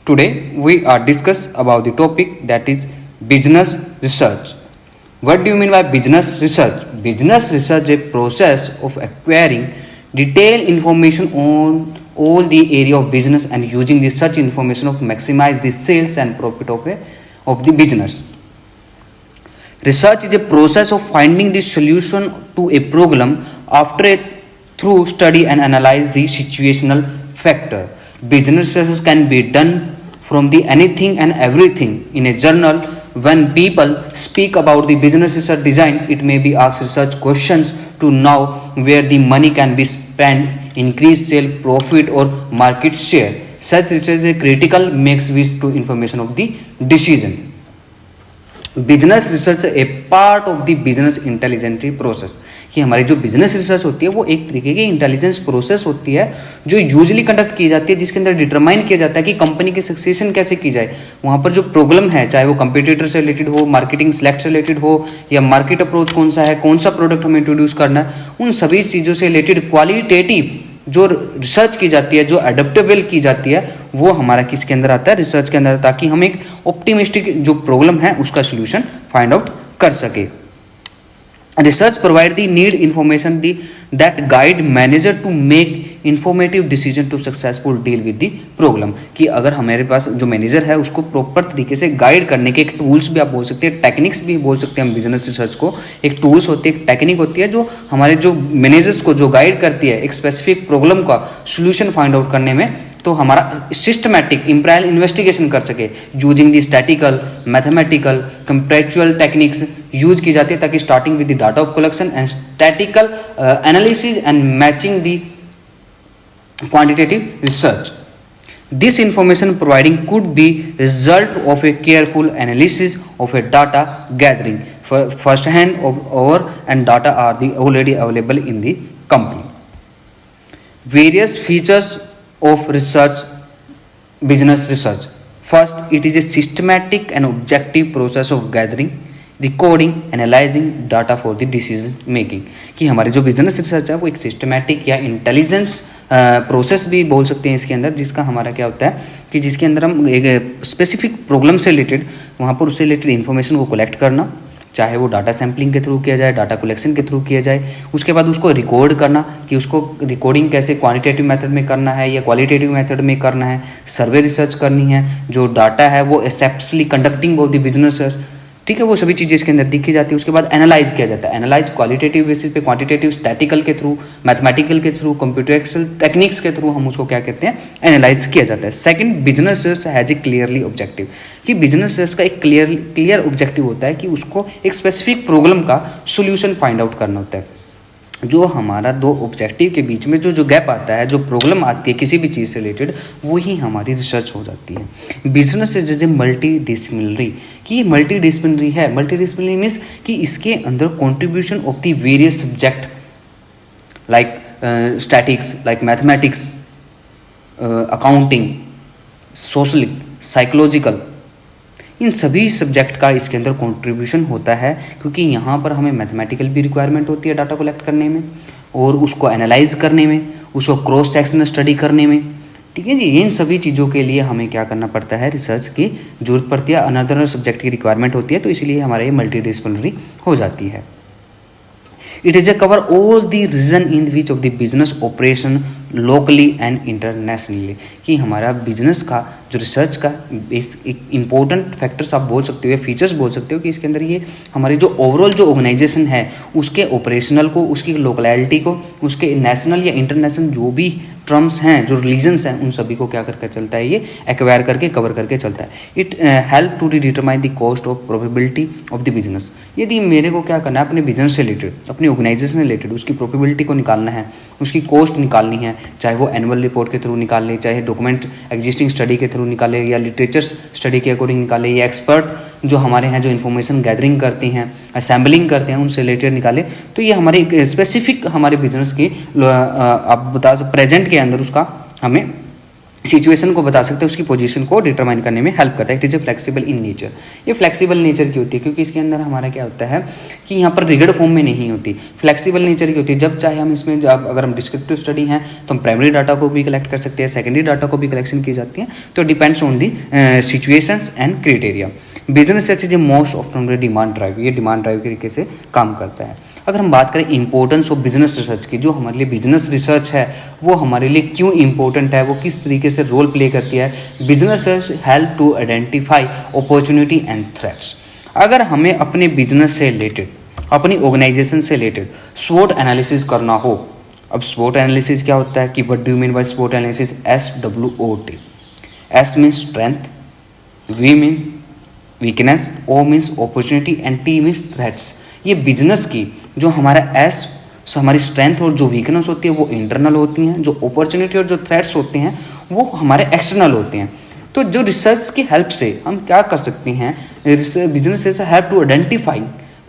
Today we are discuss about the topic that is business research. What do you mean by business research? Business research is a process of acquiring detailed information on all the area of business and using the such information of maximize the sales and profit of the business. Research is a process of finding the solution to a problem after a through study and analyze the situational factor. Business research can be done from the anything and everything. In a journal, when people speak about the business research design, it may be asked such questions to know where the money can be spent, increase sale, profit or market share. Such research is a critical makes with to information of the decision. Business research A part of the business intelligence process कि हमारी जो business research होती है वो एक तरीके की intelligence process होती है जो यूजुअली कंडक्ट की जाती है, जिसके अंदर डिटरमाइन किया जाता है कि कंपनी की सक्सेशन कैसे की जाए. वहां पर जो प्रॉब्लम है, चाहे वो कंपटीटर से रिलेटेड हो, मार्केटिंग सेलेक्ट से रिलेटेड हो, या मार्केट अप्रोच कौन सा है, कौन सा प्रोडक्ट हमें इंट्रोड्यूस करना है, उन सभी चीज़ों से रिलेटेड क्वालिटेटिव जो रिसर्च की जाती है, जो अडेप्टेबल की जाती है, वो हमारा किसके अंदर आता है, रिसर्च के अंदर, ताकि हम एक ऑप्टिमिस्टिक जो प्रॉब्लम है उसका सोल्यूशन फाइंड आउट कर सके. Research provide the need information the that guide manager to make informative decision to successful deal with the problem. कि अगर हमारे पास जो मैनेजर है उसको प्रॉपर तरीके से गाइड करने के एक टूल्स भी आप बोल सकते हैं, टेक्निक्स भी बोल सकते हैं हम बिजनेस रिसर्च को. एक टूल्स होती है, एक टेक्निक होती है जो हमारे जो मैनेजर्स को जो गाइड करती है एक स्पेसिफिक प्रॉब्लम का सोल्यूशन फाइंड आउट करने में, तो हमारा सिस्टमैटिक इम्प्रायल इन्वेस्टिगेशन कर सके. Using the statistical, mathematical, computational techniques use की जाती है ताकि starting with the data of collection and statistical analysis and matching the quantitative research. This information providing could be result of a careful analysis of a data gathering. First hand over and data are the already available in the company. Various features of research, business research. First, it is a systematic and objective process of gathering, recording, analysing data for the decision making. कि हमारी जो business research है वो एक systematic या intelligence process भी बोल सकते हैं इसके अंदर, जिसका हमारा क्या होता है कि जिसके अंदर हम एक स्पेसिफिक प्रॉब्लम से रिलेटेड वहाँ पर उससे रिलेटेड इन्फॉर्मेशन को कलेक्ट करना, चाहे वो डाटा सैम्पलिंग के थ्रू किया जाए, डाटा कलेक्शन के थ्रू किया जाए, उसके बाद उसको रिकॉर्ड करना कि उसको रिकॉर्डिंग कैसे क्वांटिटेटिव मेथड में करना है या क्वालिटेटिव मेथड में करना है, सर्वे रिसर्च करनी है, जो डाटा है वो exceptionally conducting of the business, ठीक है, वो सभी चीज़ें इसके अंदर दिखी जाती है. उसके बाद एनालाइज किया जाता है. एनालाइज क्वालिटेटिव बेसिस पे, क्वांटिटेटिव स्टैटिकल के थ्रू, मैथमेटिकल के थ्रू, कंप्यूटेशनल टेक्निक्स के थ्रू हम उसको क्या कहते हैं, एनालाइज किया जाता है. Second, business research has a clearly objective. कि बिजनेस रिसर्च का एक क्लियर ऑब्जेक्टिव होता है कि उसको एक स्पेसिफिक प्रॉब्लम का सोल्यूशन फाइंड आउट करना होता है. जो हमारा दो ऑब्जेक्टिव के बीच में जो गैप आता है, जो प्रॉब्लम आती है किसी भी चीज़ से रिलेटेड, वो ही हमारी रिसर्च हो जाती है. Business is a multidisciplinary. कि ये मल्टी डिसिप्लिनरी है. मल्टी डिसिप्लिनरी मीन्स कि इसके अंदर contribution of the various subject like statistics, like mathematics, accounting, social, psychological, इन सभी सब्जेक्ट का इसके अंदर कंट्रीब्यूशन होता है. क्योंकि यहाँ पर हमें मैथमेटिकल भी रिक्वायरमेंट होती है डाटा कलेक्ट करने में और उसको एनालाइज करने में, उसको क्रॉस सेक्शनल स्टडी करने में. ठीक है जी, इन सभी चीज़ों के लिए हमें क्या करना पड़ता है, रिसर्च की जरूरत पड़ती है, अनदर सब्जेक्ट की रिक्वायरमेंट होती है. तो इसलिए हमारा ये मल्टी डिसिप्लिनरी हो जाती है. It is a cover all the region in which of the business operation locally and internationally. कि हमारा बिजनेस का जो रिसर्च का एक इम्पोर्टेंट फैक्टर्स आप बोल सकते हो या फीचर्स बोल सकते हो कि इसके अंदर ये हमारी जो ओवरऑल जो ऑर्गेनाइजेशन है उसके ऑपरेशनल को, उसकी लोकलिटी को, उसके नेशनल या इंटरनेशनल जो भी टर्म्स हैं, जो रिलीजन्स हैं, उन सभी को क्या करके चलता है, ये एक्वायर करके कवर करके चलता है. It help to determine the cost of probability of the business. यदि मेरे को क्या करना है अपने बिजनेस से रिलेटेड, अपनी ऑर्गेनाइजेशन से रिलेटेड उसकी प्रोबेबिलिटी को निकालना है, उसकी कॉस्ट निकालनी है, चाहे वो एनुअल रिपोर्ट के थ्रू निकाल ले, चाहे डॉक्यूमेंट एग्जिस्टिंग स्टडी के थ्रू निकाले, या लिटरेचर स्टडी के अकॉर्डिंग निकाले, या एक्सपर्ट जो हमारे हैं जो इन्फॉर्मेशन गैदरिंग करती हैं, असेंबलिंग करते हैं, उनसे रिलेटेड निकाले. तो ये हमारे स्पेसिफिक हमारे बिजनेस की आप बता प्रेजेंट के अंदर उसका हमें सिचुएशन को बता सकते हैं, उसकी पोजीशन को डिटरमाइन करने में हेल्प करता है। It is a flexible in nature. ये फ्लेक्सिबल नेचर की होती है क्योंकि इसके अंदर हमारा क्या होता है कि यहाँ पर रिगड फॉर्म में नहीं होती, फ्लेक्सिबल नेचर की होती है। जब चाहे हम इसमें, जब अगर हम डिस्क्रिप्टिव स्टडी हैं तो हम प्राइमरी डाटा को भी कलेक्ट कर सकते हैं, सेकेंडरी डाटा को भी कलेक्शन की जाती है, तो depends on the situations and criteria. Business research is a most often demand drive, ये डिमांड ड्राइव के तरीके से काम करता है। अगर हम बात करें इंपॉर्टेंस ऑफ बिजनेस रिसर्च की, जो हमारे लिए बिजनेस रिसर्च है वो हमारे लिए क्यों इंपॉर्टेंट है, वो किस तरीके से रोल प्ले करती है। Business research help to identify opportunity and threats. अगर हमें अपने बिजनेस से रिलेटेड, अपनी ऑर्गेनाइजेशन से रिलेटेड स्वोट एनालिसिस करना हो, अब स्वोट एनालिसिस क्या होता है कि what do you mean by स्वोट analysis? SWOT। S means strength, V means weakness, O means opportunity and T means threats. ये बिजनेस की जो हमारा S, हमारी स्ट्रेंथ और जो वीकनेस होती है वो इंटरनल होती हैं, जो अपॉर्चुनिटी और जो थ्रेट्स होते हैं वो हमारे एक्सटर्नल होते हैं। तो जो रिसर्च की हेल्प से हम क्या कर सकते हैं, बिजनेस से help to identify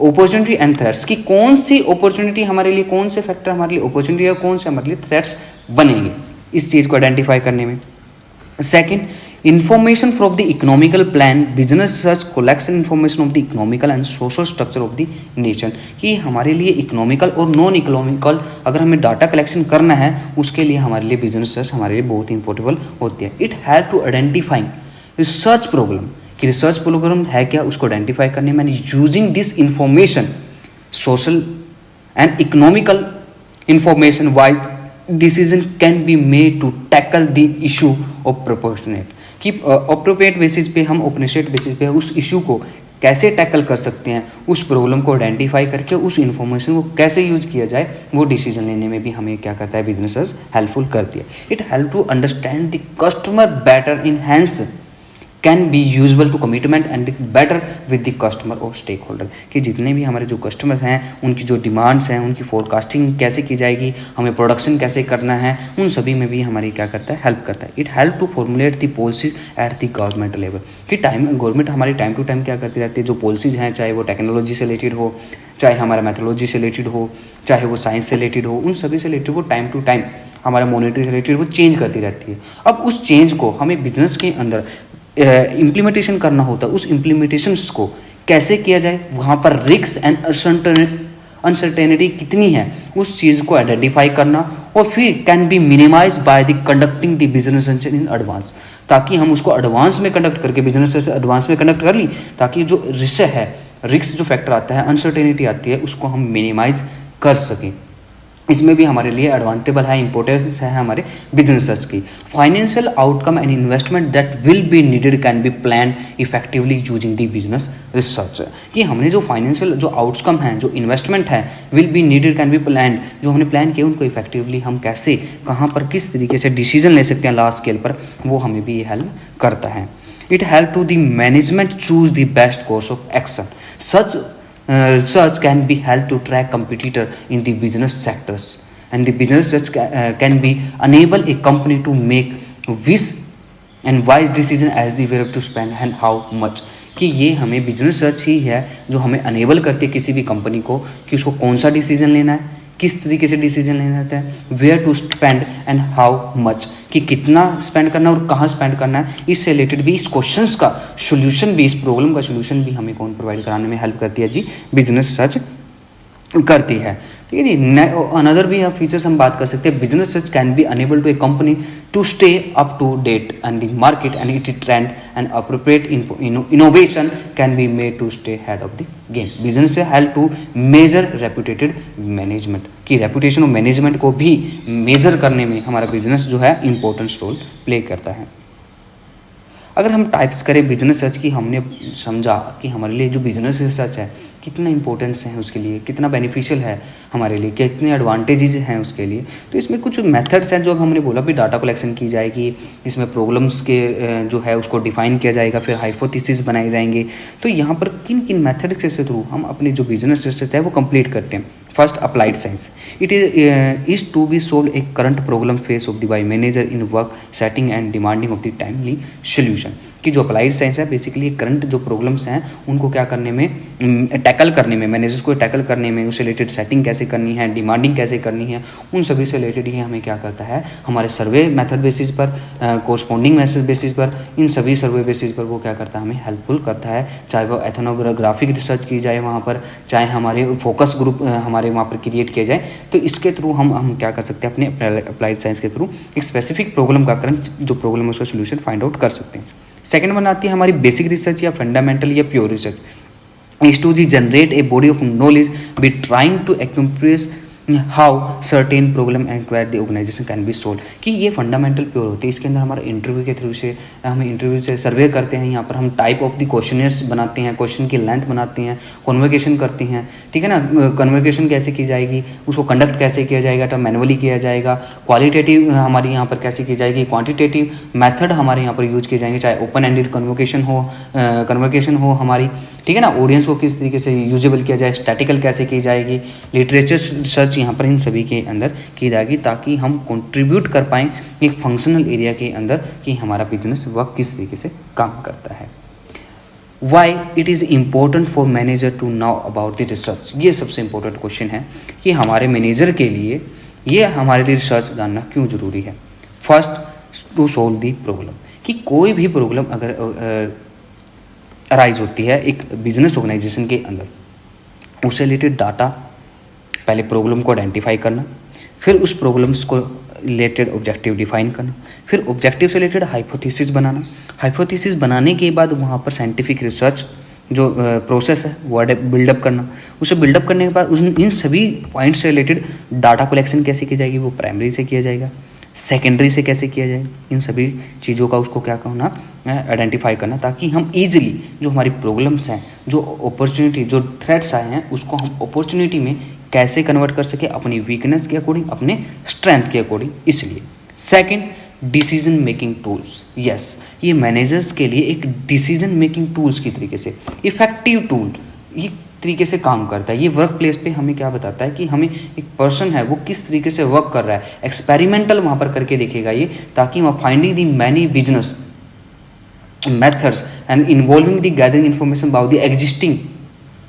opportunity and threats, कि कौन सी अपॉर्चुनिटी हमारे लिए, कौन से फैक्टर हमारे लिए अपॉर्चुनिटी है, कौन से हमारे लिए थ्रेट्स बनेंगे इस चीज़ को आइडेंटिफाई करने में। Second, information from the economical plan, business research collects information of the economical and social structure of the nation, कि हमारे लिए इकोनॉमिकल और नॉन इकोनॉमिकल अगर हमें डाटा कलेक्शन करना है उसके लिए हमारे लिए बिजनेस रिसर्च हमारे लिए बहुत इंपॉर्टेबल होती है। It help to identifying research problem, कि रिसर्च प्रॉब्लम है क्या उसको आइडेंटिफाई करने में, using this information social and economical information wise decision can be made to tackle the issue of proportionate, कि अप्रोप्रिएट बेसिस पे हम ओपनेशेट बेसिस पे उस इशू को कैसे टैकल कर सकते हैं, उस प्रॉब्लम को आइडेंटिफाई करके उस इन्फॉर्मेशन को कैसे यूज किया जाए, वो डिसीजन लेने में भी हमें क्या करता है, बिजनेस हेल्पफुल करती है। It help to understand the customer better, enhance can be usable to commitment and better with the customer और स्टेक होल्डर, कि जितने भी हमारे जो कस्टमर हैं उनकी जो डिमांड्स हैं, उनकी फोरकास्टिंग कैसे की जाएगी, हमें प्रोडक्शन कैसे करना है, उन सभी में भी हमारी क्या करता है, हेल्प करता है। It help to formulate the policies at the government level, कि गवर्नमेंट हमारी टाइम टू टाइम क्या करती रहती है, जो पॉलिसीज हैं चाहे वो टेक्नोलॉजी से रिलेटेड हो, चाहे हमारा मैथोलॉजी से रिलेटेड हो, चाहे वो साइंस से रिलेटेड हो, उन सभी से रिलेटेड वो टाइम टू टाइम हमारा मॉनिटरी से रिलेटेड वो चेंज करती रहती है। अब उस चेंज को हमें बिजनेस के अंदर इम्प्लीमेंटेशन करना होता है, उस इम्प्लीमेंटेशंस को कैसे किया जाए, वहाँ पर रिस्क एंड अनसर्टेनिटी कितनी है, उस चीज़ को आइडेंटिफाई करना, और फिर can be minimise by the conducting the business in advance, ताकि हम उसको एडवांस में कंडक्ट करके, बिजनेस से एडवांस में कंडक्ट कर ली, ताकि जो रिस्क जो फैक्टर आता है, अनसर्टेनिटी आती है, उसको हम मिनिमाइज कर सकें। इसमें भी हमारे लिए एडवांटेबल है, इंपॉर्टेंस है हमारे बिजनेस रिसर्च की। Financial outcome and investment that will be needed can be plan effectively using the business research, कि हमने जो फाइनेंशियल जो आउटकम है, जो इन्वेस्टमेंट है, will be needed can be plan, जो हमने प्लान किया उनको इफेक्टिवली हम कैसे, कहाँ पर, किस तरीके से डिसीजन ले सकते हैं लार्ज स्केल पर, वो हमें भी हेल्प करता है। It help to the management choose the best course of action. Such research can be help to track competitor in the business sectors, and the business research can be enable a company to make wise and wise decision as the where to spend and how much, कि ये हमें business research ही है जो हमें enable करती है किसी भी कंपनी को कि उसको कौन सा डिसीजन लेना है, किस तरीके से डिसीजन लेना होता है, where to spend and how much, कि कितना स्पेंड करना और कहाँ स्पेंड करना है। इससे रिलेटेड भी, इस क्वेश्चंस का सोल्यूशन भी, इस प्रॉब्लम का सोल्यूशन भी हमें कौन प्रोवाइड कराने में हेल्प करती है जी, बिजनेस रिसर्च करती है। ठीक है जी। अनदर भी फीचर्स हम बात कर सकते हैं, business research can be enable to a company to stay up to date and the market and it trend and appropriate innovation can be made to stay head of the game. Business से help to measure reputed management, की reputation of management को भी major करने में हमारा business जो है important role play करता है। अगर हम टाइप्स करें बिजनेस रिसर्च की, हमने समझा कि हमारे लिए जो बिजनेस रिसर्च है कितना इंपॉर्टेंस है उसके लिए, कितना बेनिफिशियल है हमारे लिए, कितने एडवांटेजेस हैं उसके लिए। तो इसमें कुछ मेथड्स हैं जो हमने बोला भी, डाटा कलेक्शन की जाएगी, इसमें प्रॉब्लम्स के जो है उसको डिफाइन किया जाएगा, फिर हाइपोथेसिस बनाए जाएंगे। तो यहाँ पर किन किन मेथड्स के थ्रू हम अपनी जो बिजनेस रिसर्च है वो कंप्लीट करते हैं। First, applied science. It is to be solve a current problem faced of the by manager in work setting and demanding of the timely solution. कि जो अप्लाइड साइंस है बेसिकली करंट जो problems हैं उनको क्या करने में टैकल करने में, मैनेजर्स को टैकल करने में, उससे रिलेटेड सेटिंग कैसे करनी है, डिमांडिंग कैसे करनी है, उन सभी से रिलेटेड ही हमें क्या करता है हमारे सर्वे मेथड बेसिस पर, कोरस्पॉन्डिंग मेथड बेसिस पर, इन सभी सर्वे बेसिस पर वो क्या करता है हमें हेल्पफुल करता है। चाहे वो एथनोग्राफिक रिसर्च की जाए वहाँ पर, चाहे हमारे फोकस ग्रुप हमारे वहाँ पर क्रिएट किया जाए, तो इसके थ्रू हम क्या कर सकते हैं अपने अप्लाइड साइंस के थ्रू एक स्पेसिफिक प्रॉब्लम का करंट जो प्रॉब्लम है उसका सोल्यूशन फाइंड आउट कर सकते हैं। सेकेंड वन आती है हमारी बेसिक रिसर्च या फंडामेंटल या pure research. Is to the generate a body of knowledge be trying to express how certain problem and the organisation can be solve. कि ये फंडामेंटल प्योर होती है, इसके अंदर हमारा इंटरव्यू के थ्रू से हम इंटरव्यू से सर्वे करते हैं, यहाँ पर हम टाइप ऑफ द क्वेश्चनर्स बनाते हैं, क्वेश्चन की लेंथ बनाते हैं, कन्वर्सेशन करते हैं, ठीक है ना। कन्वर्सेशन कैसे की जाएगी, उसको कंडक्ट कैसे किया जाएगा, तो मैनुअली किया जाएगा, क्वालिटेटिव हमारी यहाँ पर कैसे की जाएगी, क्वांटिटेटिव मेथड हमारे यहाँ पर यूज किए जाएंगे, चाहे ओपन एंडेड कन्वर्सेशन हो हमारी, ठीक है ना। ऑडियंस को किस तरीके से यूजेबल किया जाए, स्टैटिकल कैसे की जाएगी, लिटरेचर रिसर्च यहाँ पर इन सभी के अंदर की जाएगी ताकि हम कंट्रीब्यूट कर पाएँ एक फंक्शनल एरिया के अंदर कि हमारा बिजनेस वर्क किस तरीके से काम करता है। Why it is important for manager to know about the research. ये सबसे इम्पोर्टेंट क्वेश्चन है कि हमारे मैनेजर के लिए ये हमारे लिए रिसर्च जानना क्यों जरूरी है। First, to solve the problem. कि कोई भी प्रॉब्लम अगर अराइज होती है एक बिजनेस ऑर्गेनाइजेशन के अंदर, उससे रिलेटेड डाटा, पहले प्रॉब्लम को आइडेंटिफाई करना, फिर उस प्रॉब्लम्स को रिलेटेड ऑब्जेक्टिव डिफाइन करना, फिर ऑब्जेक्टिव से रिलेटेड हाइपोथेसिस बनाना, हाइपोथेसिस बनाने के बाद वहाँ पर साइंटिफिक रिसर्च जो प्रोसेस है वो बिल्डअप करना, उसे बिल्डअप करने के बाद इन सभी पॉइंट्स से रिलेटेड डाटा कलेक्शन कैसे की जाएगी, वो प्राइमरी से किया जाएगा, सेकेंडरी से कैसे किया जाए, इन सभी चीज़ों का उसको क्या करना आइडेंटिफाई करना, ताकि हम ईजिली जो हमारी प्रॉब्लम्स हैं, जो अपॉर्चुनिटी, जो थ्रेट्स आए हैं, उसको हम अपॉर्चुनिटी में कैसे कन्वर्ट कर सके अपनी वीकनेस के अकॉर्डिंग, अपने स्ट्रेंथ के अकॉर्डिंग। इसलिए second, decision making tools. Yes, ये मैनेजर्स के लिए एक डिसीजन मेकिंग टूल्स की तरीके से इफेक्टिव टूल ये तरीके से काम करता है। ये वर्क प्लेस पे हमें क्या बताता है कि हमें एक पर्सन है वो किस तरीके से वर्क कर रहा है, एक्सपेरिमेंटल वहाँ पर करके देखेगा ये, ताकि वहाँ finding the many business methods and involving the gathering information about the existing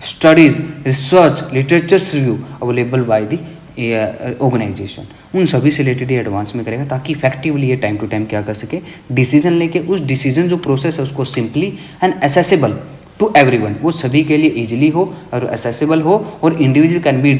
studies, research, literature review available by the organisation, उन सभी से रिलेटेड ये एडवांस में करेगा ताकि इफेक्टिवली ये टाइम टू टाइम क्या कर सके, डिसीजन लेके उस डिसीजन जो प्रोसेस है उसको simply and accessible to everyone, वो सभी के लिए इजीली हो और एसेसिबल हो, और इंडिविजुअल कैन बी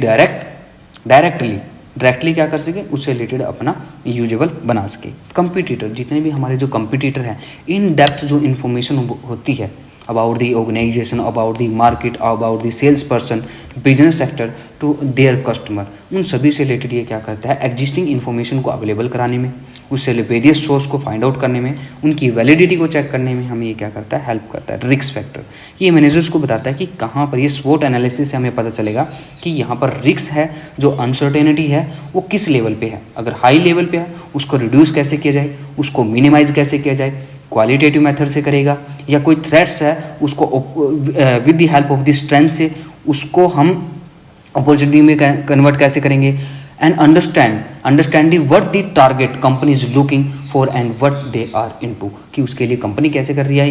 डायरेक्टली क्या कर सके, उससे रिलेटेड अपना यूजेबल बना सके। कंपटीटर, जितने भी हमारे जो कंपटीटर हैं, इन डेप्थ जो इन्फॉर्मेशन होती है about the organisation, about the market, about the sales person, business sector to their customer, उन सभी से रिलेटेड ये क्या करता है, एग्जिस्टिंग इन्फॉर्मेशन को अवेलेबल कराने में, उससे वेरियस सोर्स को फाइंड आउट करने में, उनकी वैलिडिटी को चेक करने में हमें ये क्या करता है, हेल्प करता है। रिस्क फैक्टर, ये मैनेजर्स को बताता है कि कहाँ पर, ये स्वोट एनालिसिस से हमें पता चलेगा कि यहाँ पर रिस्क है, जो अनसर्टेनिटी है वो किस लेवल पे है। अगर हाई लेवल पे है उसको रिड्यूस कैसे किया जाए, उसको मिनिमाइज कैसे किया जाए, क्वालिटेटिव मेथड से करेगा, या कोई थ्रेट्स है उसको with the help of the strength से उसको हम अपॉर्चुनिटी में कन्वर्ट कैसे करेंगे। And understanding what the target company is looking for and what they are into, कि उसके लिए कंपनी कैसे कर रही है,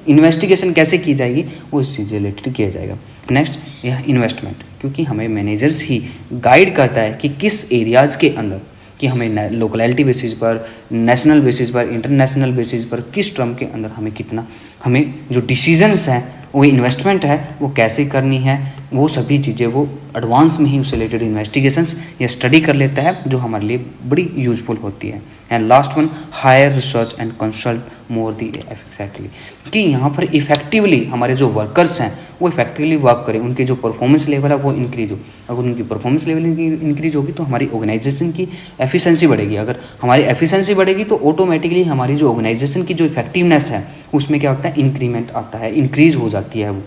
इन्वेस्टिगेशन कैसे की जाएगी, वो इस चीज़ से रिलेटेड किया जाएगा। नेक्स्ट, यह इन्वेस्टमेंट, क्योंकि हमें मैनेजर्स ही गाइड करता है कि किस एरियाज़ के अंदर, कि हमें लोकलिटी बेसिस पर, नेशनल बेसिस पर, इंटरनेशनल बेसिस पर, किस टर्म के अंदर हमें कितना, हमें जो डिसीजंस हैं, वो इन्वेस्टमेंट है वो कैसे करनी है, वो सभी चीज़ें वो एडवांस में ही उससे रिलेटेड इन्वेस्टिगेशंस या स्टडी कर लेता है, जो हमारे लिए बड़ी यूजफुल होती है। And last one, hire research and consult more the effectively, कि यहाँ पर इफेक्टिवली हमारे जो वर्कर्स हैं वो इफेक्टिवली वर्क करें, उनके जो परफॉर्मेंस लेवल है वो इंक्रीज हो। अगर उनकी परफॉर्मेंस लेवल इंक्रीज होगी तो हमारी ऑर्गेनाइजेशन की एफिशिएंसी बढ़ेगी। अगर हमारी एफिशिएंसी बढ़ेगी तो ऑटोमेटिकली हमारी जो ऑर्गेनाइजेशन की जो इफेक्टिवनेस है उसमें क्या होता है, इंक्रीमेंट आता है, इंक्रीज हो जाती है वो,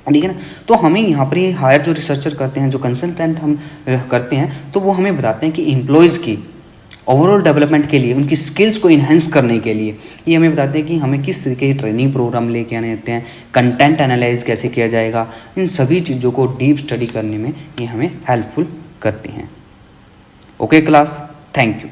ठीक है ना। तो हमें यहाँ पर ये हायर जो रिसर्चर करते हैं, जो कंसल्टेंट हम करते हैं, तो वो हमें बताते हैं कि एम्प्लॉयज़ की ओवरऑल डेवलपमेंट के लिए, उनकी स्किल्स को इन्हेंस करने के लिए ये हमें बताते हैं कि हमें किस तरीके के ट्रेनिंग प्रोग्राम लेके आने होते हैं, कंटेंट एनालाइज कैसे किया जाएगा, इन सभी चीज़ों को डीप स्टडी करने में ये हमें हेल्पफुल करती हैं। Okay class, thank you.